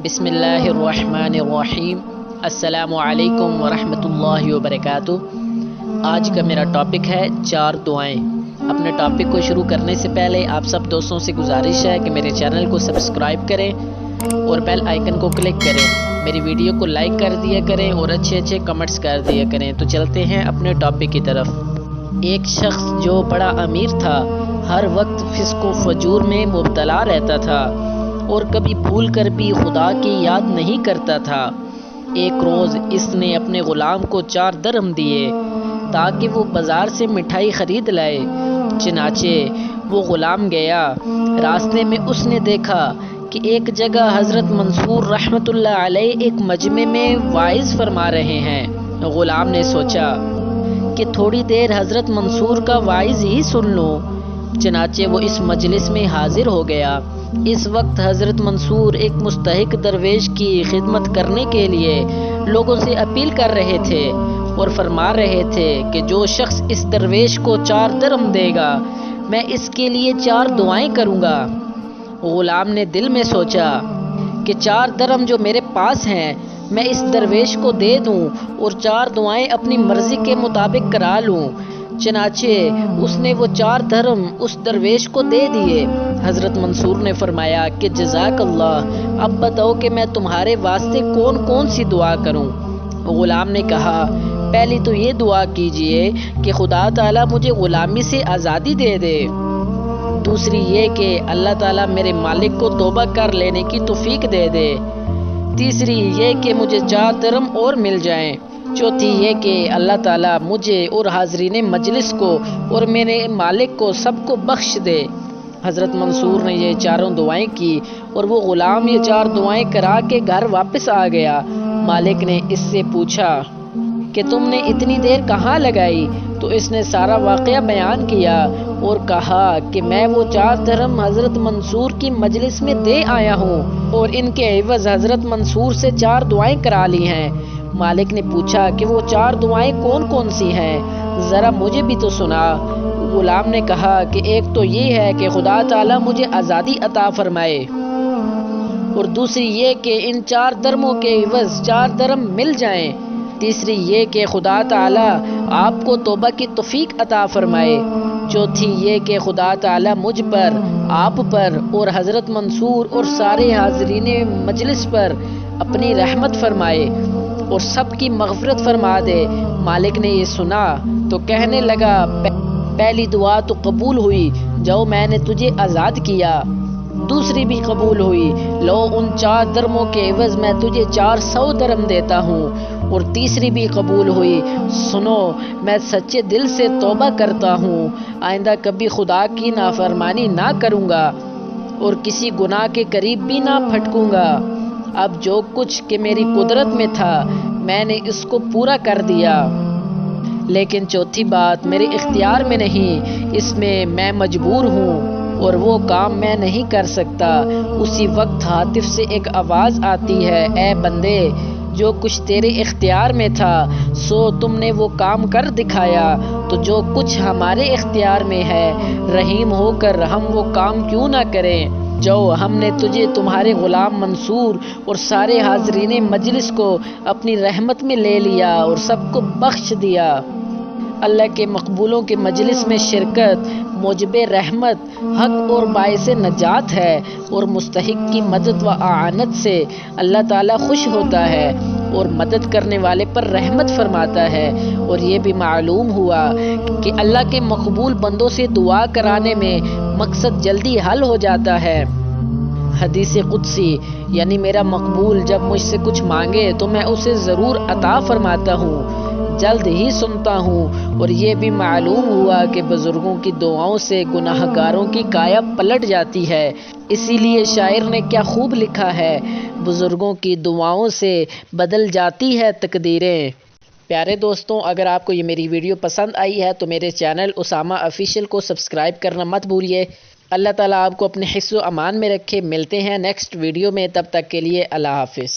بسم اللہ الرحمن الرحیم۔ السلام علیکم ورحمۃ اللہ وبرکاتہ۔ آج کا میرا ٹاپک ہے 4 دعائیں۔ اپنے ٹاپک کو شروع کرنے سے پہلے آپ سب دوستوں سے گزارش ہے کہ میرے چینل کو سبسکرائب کریں اور بیل آئیکن کو کلک کریں، میری ویڈیو کو لائک کر دیا کریں اور اچھے کمنٹس کر دیا کریں۔ تو چلتے ہیں اپنے ٹاپک کی طرف۔ ایک شخص جو بڑا امیر تھا، ہر وقت فسق و فجور میں مبتلا رہتا تھا اور کبھی بھول کر بھی خدا کی یاد نہیں کرتا تھا۔ ایک روز اس نے اپنے غلام کو 4 درہم دیے تاکہ وہ بازار سے مٹھائی خرید لائے۔ چنانچہ وہ غلام گیا۔ راستے میں اس نے دیکھا کہ ایک جگہ حضرت منصور رحمت اللہ علیہ ایک مجمع میں واعظ فرما رہے ہیں۔ غلام نے سوچا کہ تھوڑی دیر حضرت منصور کا واعظ ہی سن لوں۔ چنانچہ وہ اس مجلس میں حاضر ہو گیا۔ اس وقت حضرت منصور ایک مستحق درویش کی خدمت کرنے کے لیے لوگوں سے اپیل کر رہے تھے اور فرما رہے تھے کہ جو شخص اس درویش کو 4 درہم دے گا، میں اس کے لیے 4 دعائیں کروں گا۔ غلام نے دل میں سوچا کہ 4 درہم جو میرے پاس ہیں میں اس درویش کو دے دوں اور 4 دعائیں اپنی مرضی کے مطابق کرا لوں۔ چنانچہ اس نے وہ 4 درہم اس درویش کو دے دیے۔ حضرت منصور نے فرمایا کہ جزاک اللہ، اب بتاؤ کہ میں تمہارے واسطے کون سی دعا کروں؟ غلام نے کہا، پہلی تو یہ دعا کیجئے کہ خدا تعالیٰ مجھے غلامی سے آزادی دے دے۔ دوسری یہ کہ اللہ تعالیٰ میرے مالک کو توبہ کر لینے کی توفیق دے دے۔ تیسری یہ کہ مجھے 4 درہم اور مل جائیں۔ چوتھی یہ کہ اللہ تعالیٰ مجھے اور حاضرین مجلس کو اور میرے مالک کو سب کو بخش دے۔ حضرت منصور نے یہ 4 دعائیں کی اور وہ غلام یہ 4 دعائیں کرا کے گھر واپس آ گیا۔ مالک نے اس سے پوچھا کہ تم نے اتنی دیر کہاں لگائی؟ تو اس نے سارا واقعہ بیان کیا اور کہا کہ میں وہ 4 درہم حضرت منصور کی مجلس میں دے آیا ہوں اور ان کے عوض حضرت منصور سے 4 دعائیں کرا لی ہیں۔ مالک نے پوچھا کہ وہ 4 دعائیں کون سی ہیں؟ ذرا مجھے بھی تو سنا۔ غلام نے کہا کہ ایک تو یہ ہے کہ خدا تعالیٰ مجھے آزادی عطا فرمائے، اور دوسری یہ کہ ان 4 درہموں کے عوض 4 درہم مل جائیں۔ تیسری یہ کہ خدا تعالیٰ آپ کو توبہ کی توفیق عطا فرمائے۔ چوتھی یہ کہ خدا تعالیٰ مجھ پر، آپ پر اور حضرت منصور اور سارے حاضرین مجلس پر اپنی رحمت فرمائے اور سب کی مغفرت فرما دے۔ مالک نے یہ سنا تو کہنے لگا، پہلی دعا تو قبول ہوئی، جو میں نے تجھے آزاد کیا۔ دوسری بھی قبول ہوئی، لو ان 4 درہموں کے عوض میں تجھے 400 درہم دیتا ہوں۔ اور تیسری بھی قبول ہوئی، سنو میں سچے دل سے توبہ کرتا ہوں، آئندہ کبھی خدا کی نافرمانی نہ کروں گا اور کسی گناہ کے قریب بھی نہ پھٹکوں گا۔ اب جو کچھ کہ میری قدرت میں تھا میں نے اس کو پورا کر دیا، لیکن چوتھی بات میرے اختیار میں نہیں، اس میں میں مجبور ہوں اور وہ کام میں نہیں کر سکتا۔ اسی وقت ہاتف سے ایک آواز آتی ہے، اے بندے، جو کچھ تیرے اختیار میں تھا سو تم نے وہ کام کر دکھایا، تو جو کچھ ہمارے اختیار میں ہے رحیم ہو کر ہم وہ کام کیوں نہ کریں جو ہم نے تجھے، تمہارے غلام منصور اور سارے حاضرین مجلس کو اپنی رحمت میں لے لیا اور سب کو بخش دیا۔ اللہ کے مقبولوں کے مجلس میں شرکت موجب رحمت، حق اور باعث نجات ہے، اور مستحق کی مدد و اعانت سے اللہ تعالیٰ خوش ہوتا ہے اور مدد کرنے والے پر رحمت فرماتا ہے۔ اور یہ بھی معلوم ہوا کہ اللہ کے مقبول بندوں سے دعا کرانے میں مقصد جلدی حل ہو جاتا ہے۔ حدیث قدسی یعنی میرا مقبول جب مجھ سے کچھ مانگے تو میں اسے ضرور عطا فرماتا ہوں، جلد ہی سنتا ہوں۔ اور یہ بھی معلوم ہوا کہ بزرگوں کی دعاؤں سے گناہ گاروں کی کایا پلٹ جاتی ہے۔ اسی لیے شاعر نے کیا خوب لکھا ہے، بزرگوں کی دعاؤں سے بدل جاتی ہے تقدیریں۔ پیارے دوستوں، اگر آپ کو یہ میری ویڈیو پسند آئی ہے تو میرے چینل اسامہ آفیشیل کو سبسکرائب کرنا مت بھولیے۔ اللہ تعالیٰ آپ کو اپنے حفظ و امان میں رکھے۔ ملتے ہیں نیکسٹ ویڈیو میں، تب تک کے لیے اللہ حافظ۔